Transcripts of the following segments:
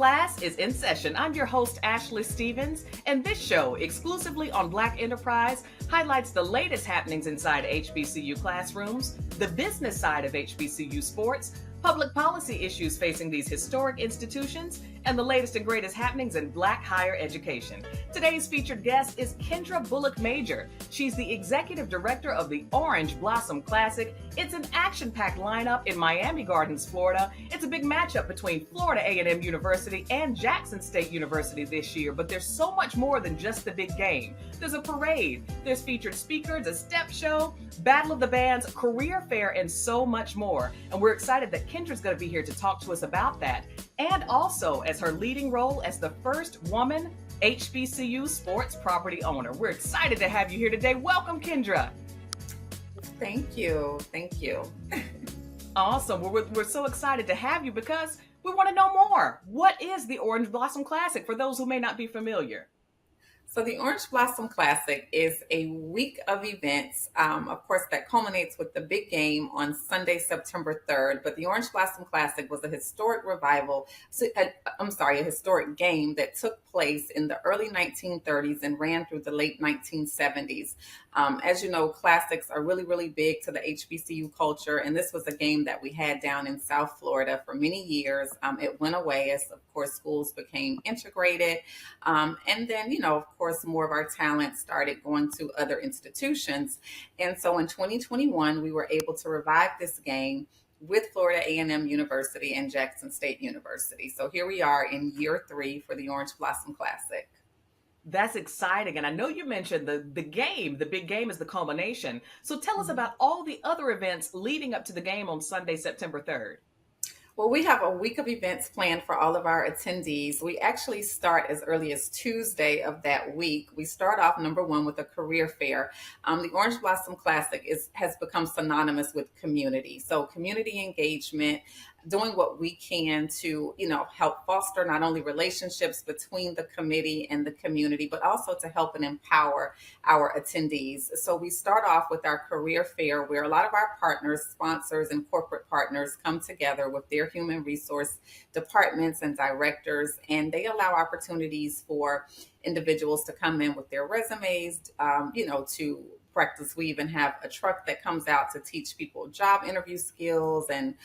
Class is in session. I'm your host, Ashley Stevens, and this show, exclusively on Black Enterprise, highlights the latest happenings inside HBCU classrooms, the business side of HBCU sports, public policy issues facing these historic institutions, and the latest and greatest happenings in Black higher education. Today's featured guest is Kendra Bulluck-Major. She's the executive director of the Orange Blossom Classic. It's an action-packed lineup in Miami Gardens, Florida. It's a big matchup between Florida A&M University and Jackson State University this year, but there's so much more than just the big game. There's a parade, there's featured speakers, a step show, Battle of the Bands, career fair, and so much more. And we're excited that Kendra's going to be here to talk to us about that. And also as her leading role as the first woman HBCU sports property owner. We're excited to have you here today. Welcome, Kendra. Thank you. Thank you. Awesome. We're so excited to have you because we want to know more. What is the Orange Blossom Classic for those who may not be familiar? So the Orange Blossom Classic is a week of events, of course, that culminates with the big game on Sunday, September 3rd. But the Orange Blossom Classic was a historic a historic game that took place in the early 1930s and ran through the late 1970s. As you know, classics are really, really big to the HBCU culture. And this was a game that we had down in South Florida for many years. It went away as, of course, schools became integrated. And then, of course, more of our talent started going to other institutions. And so in 2021, we were able to revive this game with Florida A&M University and Jackson State University. So here we are in year 3 for the Orange Blossom Classic. That's exciting. And I know you mentioned the big game is the culmination. So tell us about all the other events leading up to the game on Sunday, September 3rd. Well, we have a week of events planned for all of our attendees. We actually start as early as Tuesday of that week. We start off, number one, with a career fair. The Orange Blossom Classic has become synonymous with community. So community engagement, doing what we can to, help foster not only relationships between the committee and the community, but also to help and empower our attendees. So we start off with our career fair where a lot of our partners, sponsors, and corporate partners come together with their human resource departments and directors, and they allow opportunities for individuals to come in with their resumes, to practice. We even have a truck that comes out to teach people job interview skills and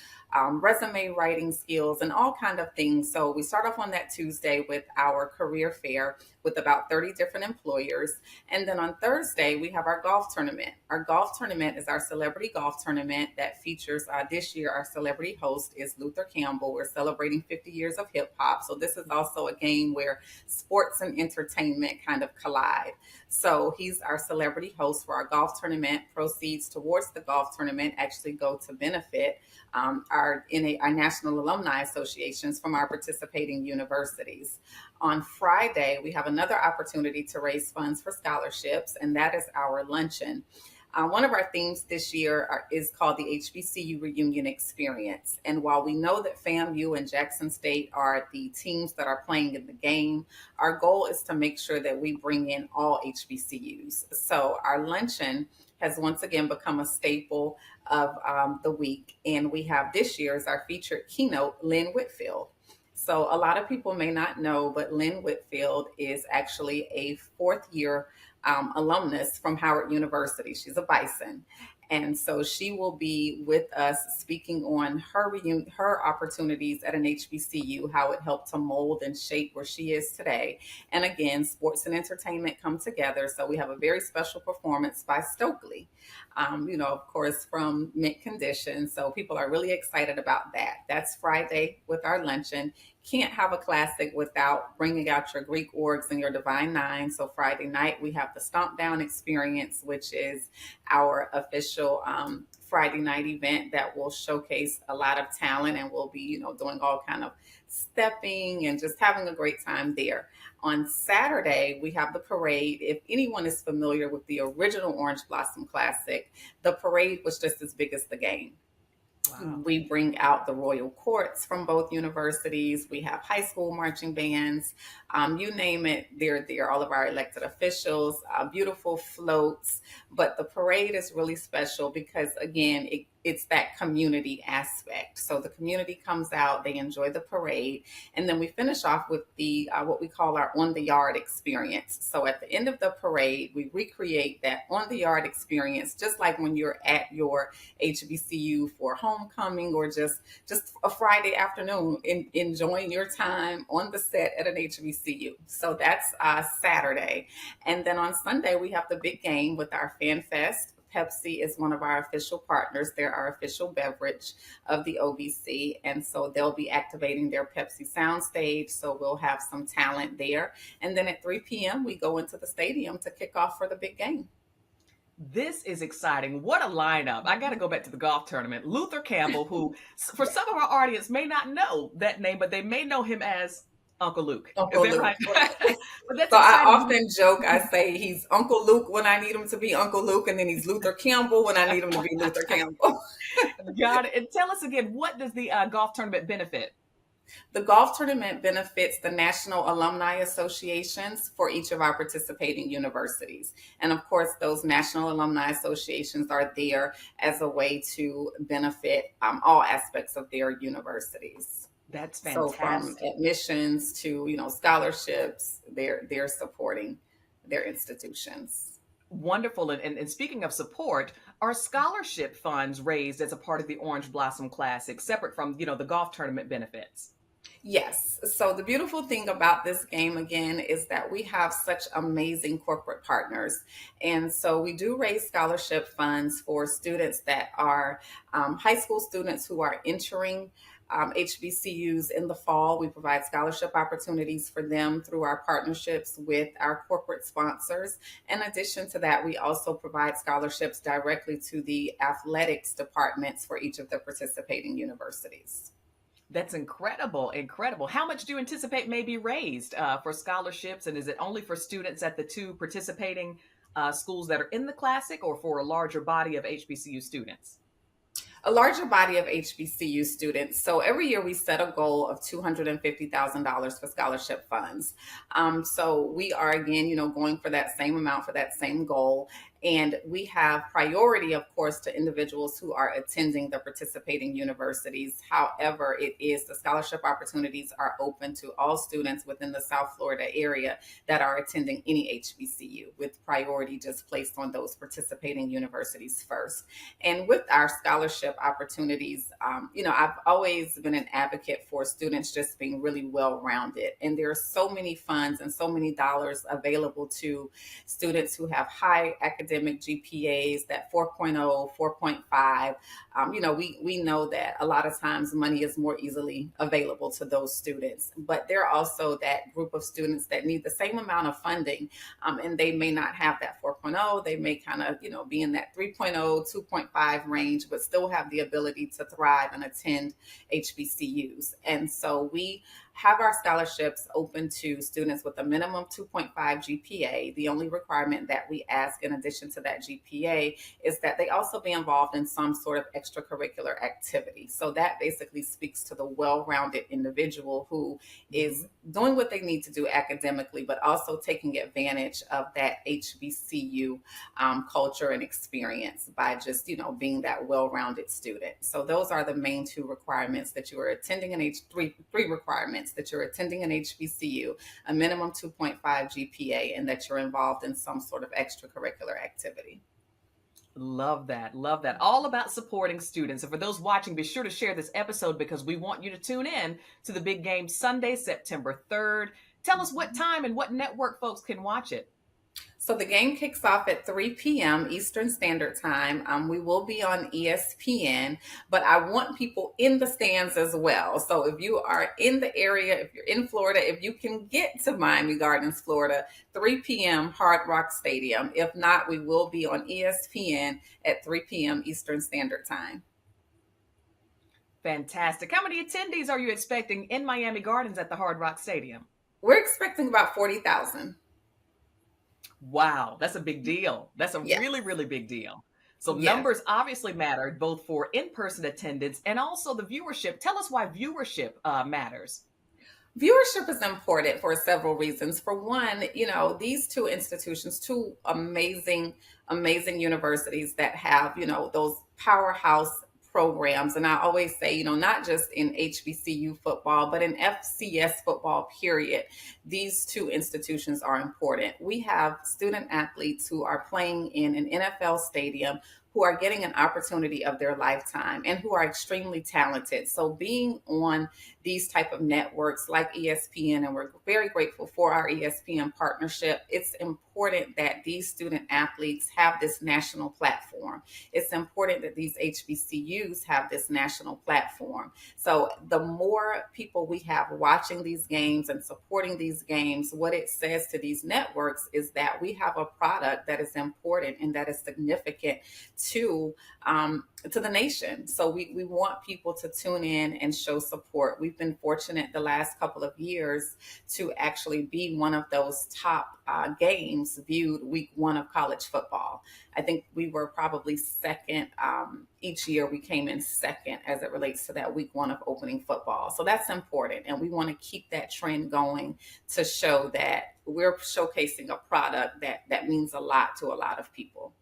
resume writing skills and all kind of things. So we start off on that Tuesday with our career fair with about 30 different employers. And then on Thursday, we have our golf tournament. Our golf tournament is our celebrity golf tournament that features this year. Our celebrity host is Luther Campbell. We're celebrating 50 years of hip hop. So this is also a game where sports and entertainment kind of collide. So he's our celebrity host for our golf tournament. Proceeds towards the golf tournament actually go to benefit our National Alumni Associations from our participating universities. On Friday, we have another opportunity to raise funds for scholarships, and that is our luncheon. One of our themes this year is called the HBCU Reunion Experience. And while we know that FAMU and Jackson State are the teams that are playing in the game, our goal is to make sure that we bring in all HBCUs. So our luncheon has once again become a staple of the week. And we have this year as our featured keynote, Lynn Whitfield. So a lot of people may not know, but Lynn Whitfield is actually a 4th year alumnus from Howard University. She's a Bison. And so she will be with us speaking on her opportunities at an HBCU, how it helped to mold and shape where she is today. And again, sports and entertainment come together. So we have a very special performance by Stokely, of course, from Mint Condition. So people are really excited about that. That's Friday with our luncheon. Can't have a classic without bringing out your Greek orgs and your Divine Nine. So Friday night, we have the Stomp Down Experience, which is our official Friday night event that will showcase a lot of talent, and we'll be, doing all kind of stepping and just having a great time there. On Saturday, we have the parade. If anyone is familiar with the original Orange Blossom Classic, the parade was just as big as the game. Wow. We bring out the royal courts from both universities. We have high school marching bands. You name it, they're there. All of our elected officials, beautiful floats. But the parade is really special because, again, it's that community aspect. So the community comes out, they enjoy the parade, and then we finish off with the what we call our on the yard experience. So at the end of the parade, we recreate that on the yard experience, just like when you're at your HBCU for homecoming or just a Friday afternoon, enjoying your time on the set at an HBCU. So that's Saturday. And then on Sunday, we have the big game with our Fan Fest. Pepsi is one of our official partners. They're our official beverage of the OVC. And so they'll be activating their Pepsi soundstage. So we'll have some talent there. And then at 3 p.m., we go into the stadium to kick off for the big game. This is exciting. What a lineup. I got to go back to the golf tournament. Luther Campbell, who for some of our audience may not know that name, but they may know him as Uncle Luke. Uncle Is that Luke. right? But that's So I exciting. often joke, I say he's Uncle Luke when I need him to be Uncle Luke, and then he's Luther Campbell when I need him to be Luther Campbell. Got it. And tell us again, what does the golf tournament benefit? The golf tournament benefits the National Alumni Associations for each of our participating universities. And of course, those National Alumni Associations are there as a way to benefit all aspects of their universities. That's So from fantastic. admissions to, scholarships, they're supporting their institutions. Wonderful. And speaking of support, are scholarship funds raised as a part of the Orange Blossom Classic, separate from, the golf tournament benefits? Yes. So the beautiful thing about this game again is that we have such amazing corporate partners. And so we do raise scholarship funds for students that are high school students who are entering HBCUs in the fall. We provide scholarship opportunities for them through our partnerships with our corporate sponsors. In addition to that, we also provide scholarships directly to the athletics departments for each of the participating universities. That's incredible. Incredible. How much do you anticipate may be raised for scholarships? And is it only for students at the two participating schools that are in the Classic, or for a larger body of HBCU students? A larger body of HBCU students. So every year we set a goal of $250,000 for scholarship funds. So we are again, going for that same amount for that same goal. And we have priority, of course, to individuals who are attending the participating universities. However, the scholarship opportunities are open to all students within the South Florida area that are attending any HBCU, with priority just placed on those participating universities first. And with our scholarship opportunities, I've always been an advocate for students just being really well-rounded. And there are so many funds and so many dollars available to students who have high academic GPAs, that 4.0, 4.5. We know that a lot of times money is more easily available to those students, but there are also that group of students that need the same amount of funding, and they may not have that 4.0. They may kind of, be in that 3.0, 2.5 range, but still have the ability to thrive and attend HBCUs. And so we have our scholarships open to students with a minimum 2.5 GPA. The only requirement that we ask in addition to that GPA is that they also be involved in some sort of extracurricular activity. So that basically speaks to the well-rounded individual who is doing what they need to do academically, but also taking advantage of that HBCU culture and experience by just, being that well-rounded student. So those are the main two requirements: that you are attending three requirements: that you're attending an HBCU, a minimum 2.5 GPA, and that you're involved in some sort of extracurricular activity. Love that. Love that. All about supporting students. And for those watching, be sure to share this episode, because we want you to tune in to the big game Sunday, September 3rd. Tell us what time and what network folks can watch it. So the game kicks off at 3 p.m. Eastern Standard Time. We will be on ESPN, but I want people in the stands as well. So if you are in the area, if you're in Florida, if you can get to Miami Gardens, Florida, 3 p.m. Hard Rock Stadium. If not, we will be on ESPN at 3 p.m. Eastern Standard Time. Fantastic. How many attendees are you expecting in Miami Gardens at the Hard Rock Stadium? We're expecting about 40,000. Wow, that's a big deal. That's a Yes. really, really big deal. So Yes. numbers obviously matter, both for in-person attendance and also the viewership. Tell us why viewership matters. Viewership is important for several reasons. For one, these two institutions, two amazing universities that have, those powerhouse programs. And I always say, not just in HBCU football, but in FCS football, period, these two institutions are important. We have student athletes who are playing in an NFL stadium, who are getting an opportunity of their lifetime and who are extremely talented. So being on these type of networks like ESPN, and we're very grateful for our ESPN partnership, it's important that these student athletes have this national platform. It's important that these HBCUs have this national platform. So the more people we have watching these games and supporting these games, what it says to these networks is that we have a product that is important and that is significant to the nation. So we want people to tune in and show support. We've been fortunate the last couple of years to actually be one of those top games viewed week one of college football. I think we were probably second. Each year we came in second as it relates to that week one of opening football. So that's important. And we want to keep that trend going to show that we're showcasing a product that means a lot to a lot of people.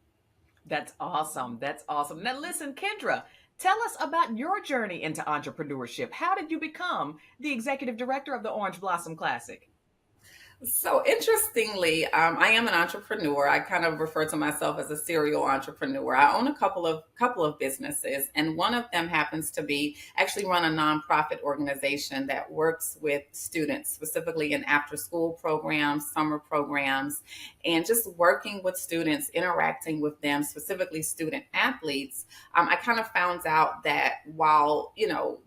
That's awesome. That's awesome. Now, listen, Kendra, tell us about your journey into entrepreneurship. How did you become the executive director of the Orange Blossom Classic? So interestingly, I am an entrepreneur. I kind of refer to myself as a serial entrepreneur. I own a couple of businesses, and one of them happens to be actually run a nonprofit organization that works with students, specifically in after-school programs, summer programs, and just working with students, interacting with them, specifically student athletes. I kind of found out that while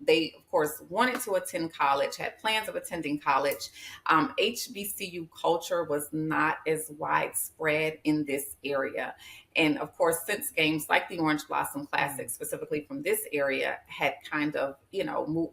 they of course wanted to attend college, had plans of attending college, HBCU culture was not as widespread in this area. And of course, since games like the Orange Blossom Classic, specifically from this area, had kind of,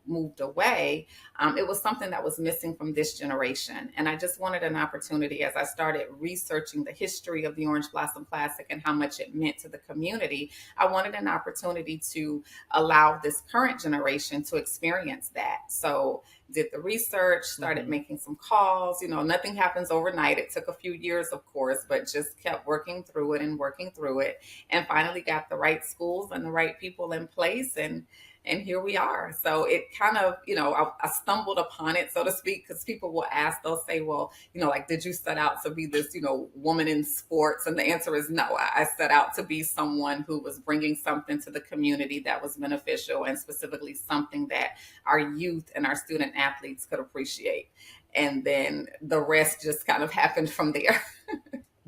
moved away, it was something that was missing from this generation. And I just wanted an opportunity, as I started researching the history of the Orange Blossom Classic and how much it meant to the community, I wanted an opportunity to allow this current generation to experience that. So did the research, started making some calls. Nothing happens overnight. It took a few years, of course, but just kept working through it and finally got the right schools and the right people in place. And here we are. So it kind of, I stumbled upon it, so to speak, because people will ask, they'll say, well, like, did you set out to be this, woman in sports? And the answer is no. I set out to be someone who was bringing something to the community that was beneficial, and specifically something that our youth and our student athletes could appreciate. And then the rest just kind of happened from there.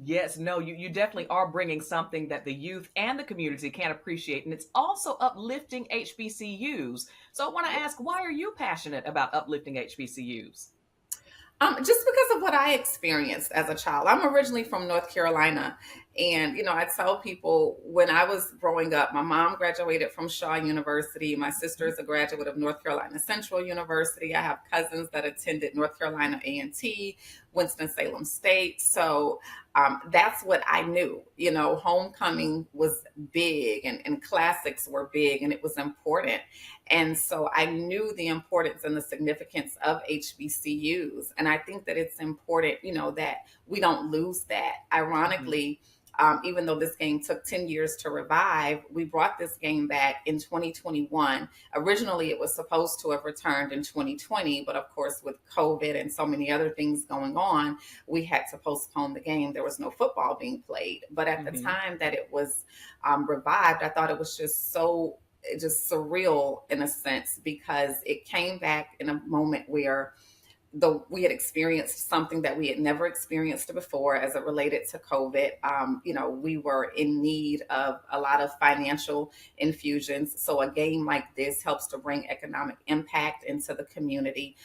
Yes, no, you definitely are bringing something that the youth and the community can appreciate. And it's also uplifting HBCUs. So I want to ask, why are you passionate about uplifting HBCUs? Just because of what I experienced as a child. I'm originally from North Carolina. And, I tell people when I was growing up, my mom graduated from Shaw University. My sister is a graduate of North Carolina Central University. I have cousins that attended North Carolina A&T, Winston-Salem State. So that's what I knew. Homecoming was big and classics were big and it was important. And so I knew the importance and the significance of HBCUs. And I think that it's important, that we don't lose that. Ironically, even though this game took 10 years to revive, we brought this game back in 2021. Originally, it was supposed to have returned in 2020, but of course, with COVID and so many other things going on, we had to postpone the game. There was no football being played. But at the time that it was revived, I thought it was just surreal in a sense, because it came back in a moment where we had experienced something that we had never experienced before as it related to COVID. We were in need of a lot of financial infusions. So a game like this helps to bring economic impact into the community.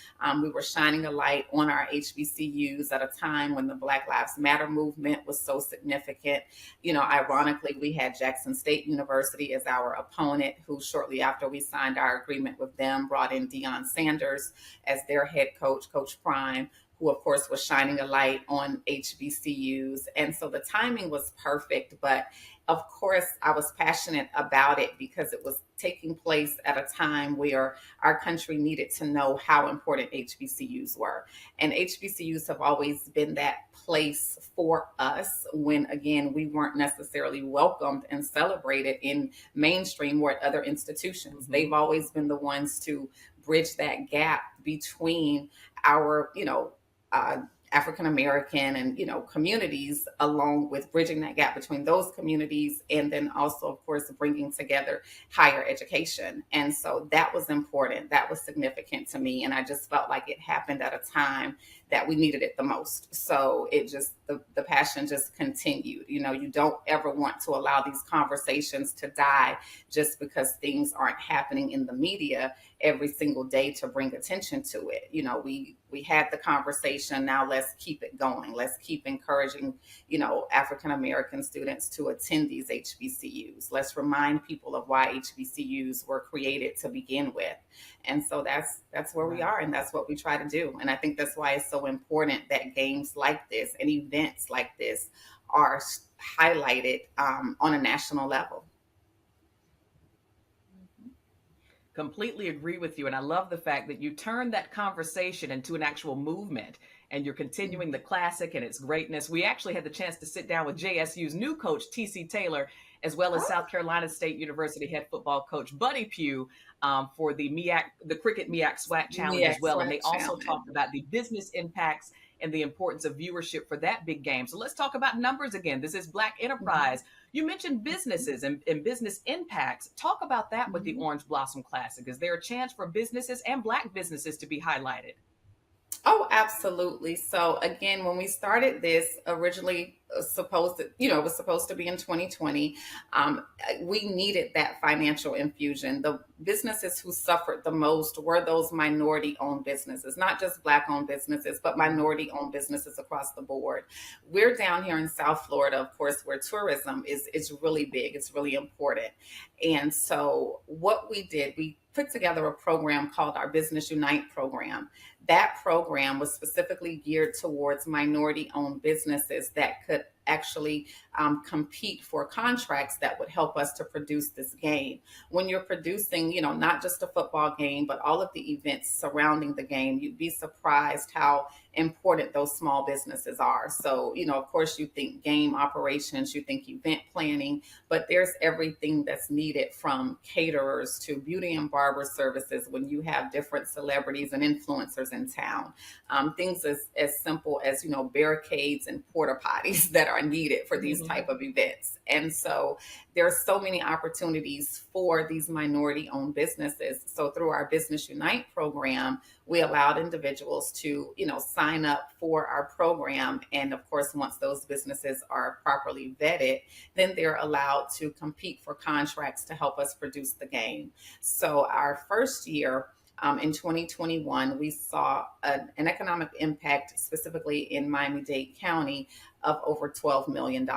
We were shining a light on our HBCUs at a time when the Black Lives Matter movement was so significant. Ironically, we had Jackson State University as our opponent, who shortly after we signed our agreement with them, brought in Deion Sanders as their head coach, Coach Prime, who of course was shining a light on HBCUs. And so the timing was perfect, but of course I was passionate about it because it was taking place at a time where our country needed to know how important HBCUs were. And HBCUs have always been that place for us when, again, we weren't necessarily welcomed and celebrated in mainstream or at other institutions. Mm-hmm. They've always been the ones to bridge that gap between our, uh, African American and communities, along with bridging that gap between those communities, and then also, of course, bringing together higher education. And so that was important. That was significant to me, and I just felt like it happened at a time that we needed it the most. So it just the passion just continued. You don't ever want to allow these conversations to die just because things aren't happening in the media every single day to bring attention to it. We had the conversation. Now let's keep it going. Let's keep encouraging, African American students to attend these HBCUs. Let's remind people of why HBCUs were created to begin with. And so that's where we are, and that's what we try to do. And I think that's why it's so important that games like this and events like this are highlighted on a national level. Completely agree with you. And I love the fact that you turned that conversation into an actual movement and you're continuing the classic and its greatness. We actually had the chance to sit down with JSU's new coach, TC Taylor, as well as South Carolina State University head football coach Buddy Pugh for the Cricket MEAC SWAC Challenge as well. And they also talked about the business impacts and the importance of viewership for that big game. So let's talk about numbers again. This is Black Enterprise. You mentioned businesses and business impacts. Talk about that with the Orange Blossom Classic. Is there a chance for businesses and Black businesses to be highlighted? Oh, absolutely. So again, when we started this originally, it was supposed to be in 2020. We needed that financial infusion. The businesses who suffered the most were those minority-owned businesses, not just Black-owned businesses, but minority-owned businesses across the board. We're down here in South Florida, of course, where tourism is really big. It's really important. And so what we did, we put together a program called our Business Unite program. That program was specifically geared towards minority-owned businesses that could actually compete for contracts that would help us to produce this game. When you're producing, not just a football game, but all of the events surrounding the game, you'd be surprised how important those small businesses are. So, of course, you think game operations, you think event planning, but there's everything that's needed from caterers to beauty and barber services when you have different celebrities and influencers in town. Things as simple as, barricades and porta potties that are needed for these type of events. And so there's so many opportunities for these minority-owned businesses. So through our Business Unite program, we allowed individuals to, sign up for our program. And of course, once those businesses are properly vetted, then they're allowed to compete for contracts to help us produce the game. So our first year, in 2021, we saw an economic impact specifically in Miami-Dade County of over $12 million.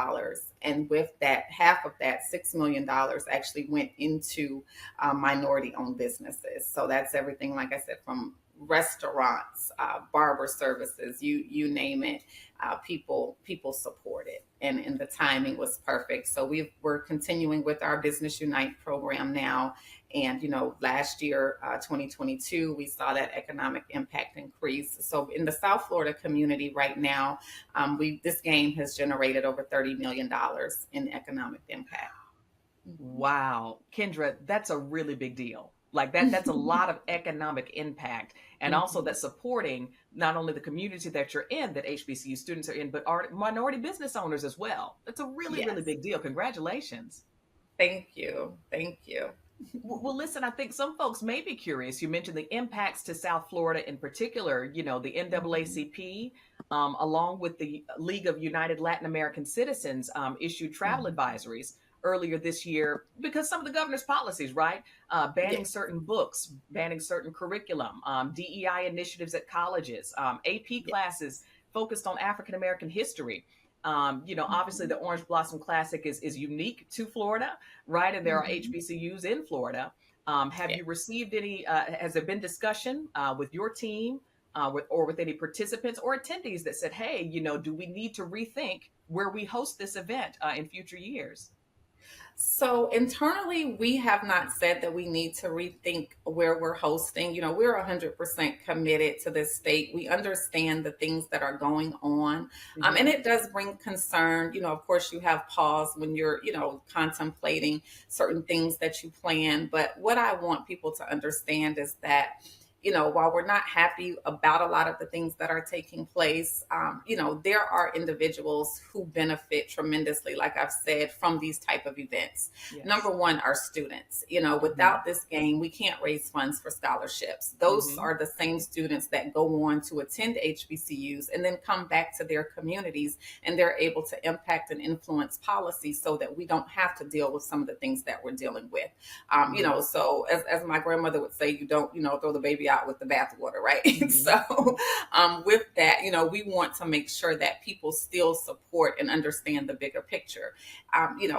And with that, half of that, $6 million actually went into minority-owned businesses. So that's everything, like I said, from restaurants, barber services, you name it, people support it. And the timing was perfect. So we're continuing with our Business Unite program now. And, last year, 2022, we saw that economic impact increase. So in the South Florida community right now, this game has generated over $30 million in economic impact. Wow. Kendra, that's a really big deal. Like that's a lot of economic impact. And also that's supporting not only the community that you're in, that HBCU students are in, but our minority business owners as well. That's a really, really big deal. Congratulations. Thank you. Thank you. Well, listen, I think some folks may be curious. You mentioned the impacts to South Florida in particular, the NAACP, along with the League of United Latin American Citizens, issued travel advisories earlier this year because some of the governor's policies, right? Banning certain books, banning certain curriculum, DEI initiatives at colleges, AP classes focused on African American history. Obviously the Orange Blossom Classic is unique to Florida, right? And there are HBCUs in Florida. Have you received any, has there been discussion with your team or with any participants or attendees that said, hey, do we need to rethink where we host this event in future years? So internally, we have not said that we need to rethink where we're hosting. We're 100% committed to this state. We understand the things that are going on. And Hmm. it does bring concern. Of course, you have pause when you're, contemplating certain things that you plan. But what I want people to understand is that while we're not happy about a lot of the things that are taking place, there are individuals who benefit tremendously, like I've said, from these type of events. Number Yes. one, our students. Hmm. Without this game, we can't raise funds for scholarships. Those Hmm. are the same students that go on to attend HBCUs and then come back to their communities, and they're able to impact and influence policy so that we don't have to deal with some of the things that we're dealing with. Hmm. So as my grandmother would say, you don't, throw the baby out with the bathwater, right? Hmm. So with that, we want to make sure that people still support and understand the bigger picture.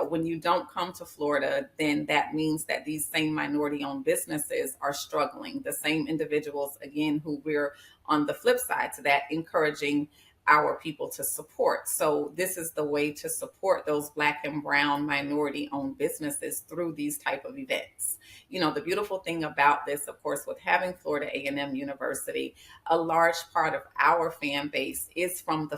When you don't come to Florida, then that means that these same minority owned businesses are struggling. The same individuals, again, who we're on the flip side to that, encouraging our people to support. So this is the way to support those Black and brown minority owned businesses through these type of events. The beautiful thing about this, of course, with having Florida A&M University, a large part of our fan base is from the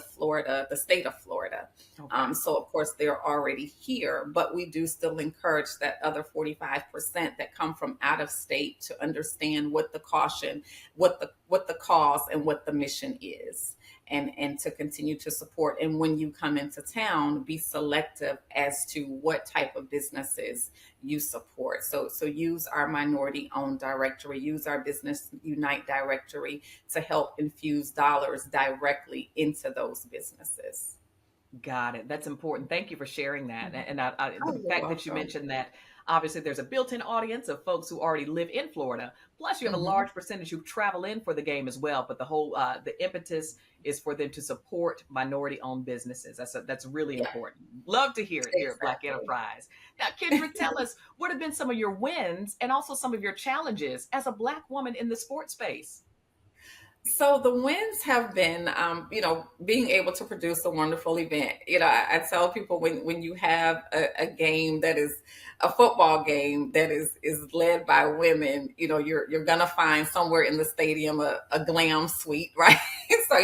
state of Florida. Okay. So of course they're already here, but we do still encourage that other 45% that come from out of state to understand what the caution, what the cause and what the mission is, and to continue to support. And when you come into town, be selective as to what type of businesses you support. So use our minority owned directory, use our Business Unite directory to help infuse dollars directly into those businesses. Got it. That's important. Thank you for sharing that. And Oh, the you're fact that you welcome. mentioned that obviously there's a built-in audience of folks who already live in Florida. Plus, you have a Hmm. large percentage who travel in for the game as well. But the impetus is for them to support minority-owned businesses. That's really Yeah, important. Love to hear it here at Black exactly. Enterprise. Now, Kendra, tell us what have been some of your wins and also some of your challenges as a Black woman in the sports space. So the wins have been, being able to produce a wonderful event. I tell people when you have a game that is a football game that is led by women, you're gonna find somewhere in the stadium a glam suite, right? So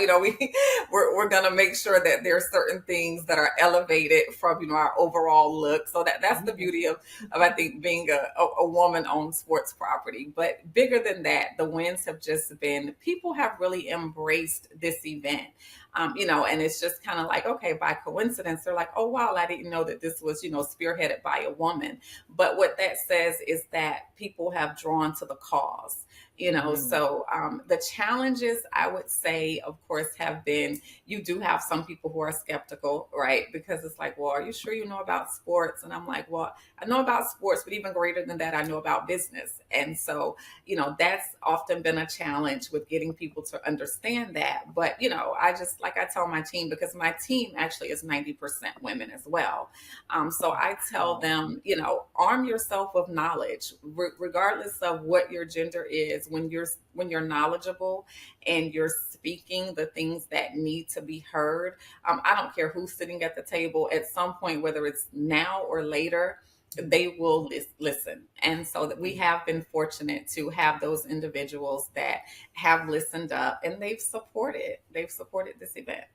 we're gonna make sure that there are certain things that are elevated from our overall look. So that's the Mhm. beauty of I think being a woman on sports property. But bigger than that, the wins have just been people have really embraced this event. And it's just kind of like, okay, by coincidence, they're like, oh, wow, I didn't know that this was, spearheaded by a woman. But what that says is that people have drawn to the cause. Mhm. So the challenges, I would say, of course, have been you do have some people who are skeptical, right? Because it's like, well, are you sure you know about sports? And I'm like, well, I know about sports, but even greater than that, I know about business. And so, that's often been a challenge with getting people to understand that. But, I just, like I tell my team, because my team actually is 90% women as well. So I tell Wow. them, arm yourself with knowledge, regardless of what your gender is. When you're knowledgeable and you're speaking the things that need to be heard, I don't care who's sitting at the table. At some point, whether it's now or later, they will listen. And so that we have been fortunate to have those individuals that have listened up, and they've supported this event.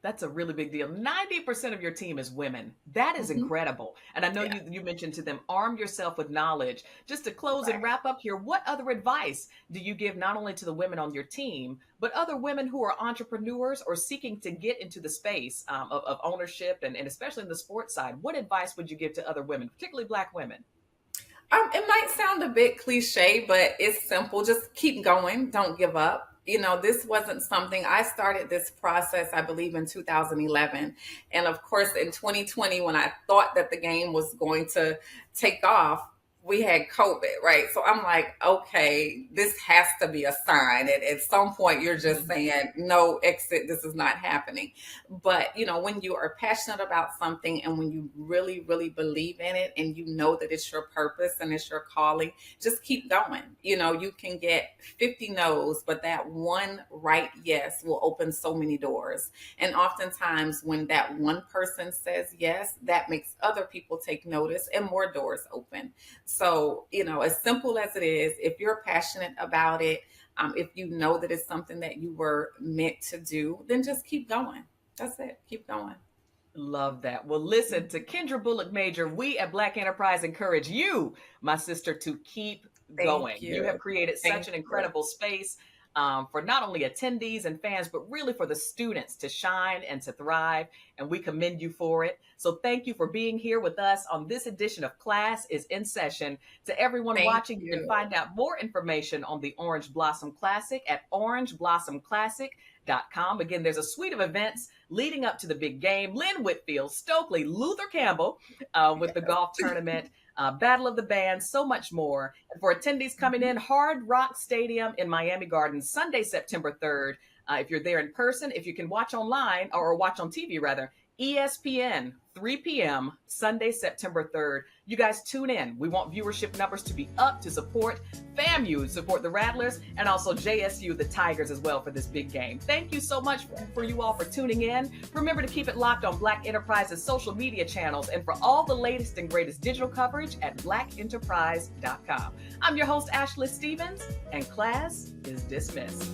That's a really big deal. 90% of your team is women. That is Hmm. incredible. And I know Yeah, you mentioned to them, arm yourself with knowledge. Just to close and right. wrap up here, what other advice do you give not only to the women on your team, but other women who are entrepreneurs or seeking to get into the space of ownership and especially in the sports side? What advice would you give to other women, particularly Black women? It might sound a bit cliche, but it's simple. Just keep going. Don't give up. This wasn't something I started this process, I believe, in 2011. And of course, in 2020, when I thought that the game was going to take off, we had COVID, right? So I'm like, okay, this has to be a sign. At some point, you're just saying, no, exit, this is not happening. But, when you are passionate about something and when you really, really believe in it and you know that it's your purpose and it's your calling, just keep going. You can get 50 no's, but that one right yes will open so many doors. And oftentimes, when that one person says yes, that makes other people take notice and more doors open. So, as simple as it is, if you're passionate about it, if you know that it's something that you were meant to do, then just keep going. That's it. Keep going. Love that. Well, listen to Kendra Bulluck-Major. We at Black Enterprise encourage you, my sister, to keep going. Thank You have you. created such Thank an you. incredible space for not only attendees and fans, but really for the students to shine and to thrive. And we commend you for it. So thank you for being here with us on this edition of Class is in Session. To everyone Thank watching, you can you. find out more information on the Orange Blossom Classic at orangeblossomclassic.com. Again, there's a suite of events leading up to the big game. Lynn Whitfield, Stokely, Luther Campbell with the golf tournament, Battle of the Bands, so much more. And for attendees coming in, Hard Rock Stadium in Miami Gardens, Sunday, September 3rd. If you're there in person, if you can watch online or watch on TV rather, ESPN, 3 p.m., Sunday, September 3rd. You guys tune in. We want viewership numbers to be up to support FAMU, support the Rattlers, and also JSU, the Tigers, as well for this big game. Thank you so much for you all for tuning in. Remember to keep it locked on Black Enterprise's social media channels and for all the latest and greatest digital coverage at blackenterprise.com. I'm your host, Ashley Stevens, and class is dismissed.